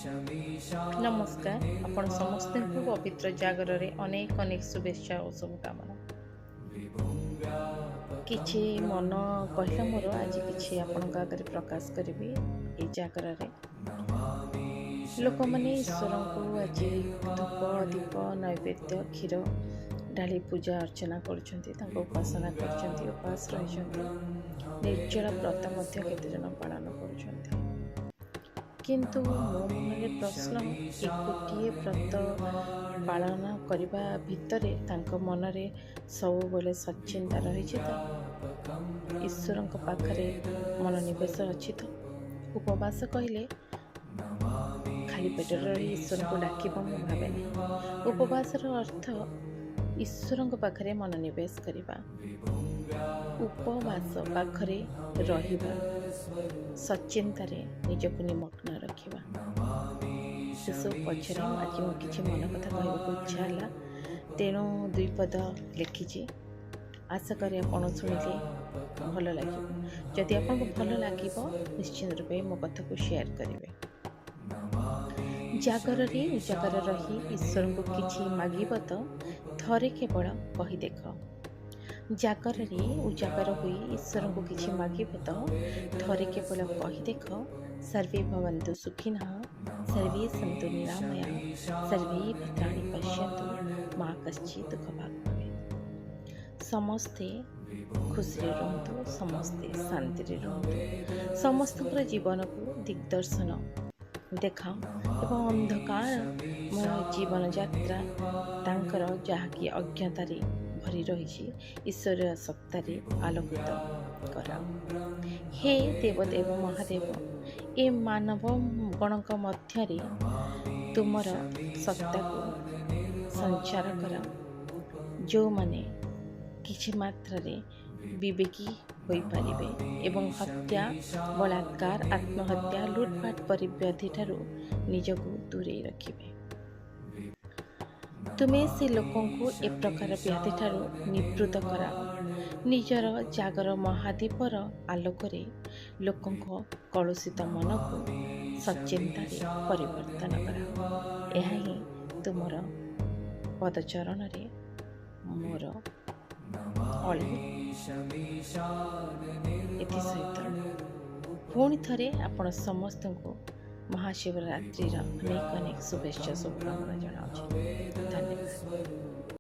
नमस्कार आपण समस्त को पवित्र जागर रे अनेक अनेक शुभेच्छा और शुभकामना किछि मन कहला मोर आज किछि आपन आगे प्रकाश करी ए जागर रे लोक मैंने ईश्वर को आज धूप दीप नैवेद्य क्षीर डाली पूजा अर्चना कर उपासना कर उपास रही निर्जला व्रत केते जन पालन कर किंतु मो मन प्रश्न एक गोटे व्रत पालन करने भितरे तांको मनरे सब बेले सच्चिंता रही तो ईश्वर पाखरे मनोनिवेश अच्छी तो उपवास कहले खाली पेट रही ईश्वर को डाक भावे नहीं। उपवास अर्थ ईश्वर पाखरे मनोनिवेश करवा उपवास पाखरे रहिबा सच्चिंतार निजक निमग्न रखा से सब पछरे आज मुझे किसी मन कथा कहूँ इच्छा है तेणु दुई पद लिखी आशा करी आप शुणिले भल लगे जदि आपको भल लगे निश्चित रूपे मो कथा को शेयर करेंगे। जागर उजागर रही ईश्वर को किसी मागिब तो थरे केवल कही देख जागर उजागर हुई ईश्वर को किसी मागिब तो थरे केवल कही देख सर्वे भवन्तु सुखिनः सर्वे सन्तु निरामया सर्वे भद्राणि पश्यन्तु मा कश्चित् दुःखभाग् भवेत्। समस्ते खुशी रुहतु समस्ते शांति रुहतु समस्त जीवन को दिग्दर्शन देखा एवं अंधकार जीवन यात्रा तांकर जहाँकि अज्ञातार भरी रही ईश्वर सत्तार आलोकित कर। हे देवदेव महादेव ए मानव गणक मध्य तुमर सत्ता को संचार कर जो माने किछि मात्रा विवेकी होई पारिबे एवं हत्या बलात्कार आत्महत्या लुटपाट परि व्याधि ठारू निजको दूरे रखिबे। तुमे से लोकों को ए प्रकार व्याधि ठारू निवृत्त कराओ निजर जागर महादीपर आलोकरे लोकों को कलुषित मन को सच्चिंतारे परिवर्तन कराओ। यह ही तुमर पदचरण रे मोर अली एथि सहित पुणी थरे आपण समस्त को महाशिवरात्रि अनेक अनेक शुभेच्छा शुभकामना जनाऊँ। धन्यवाद।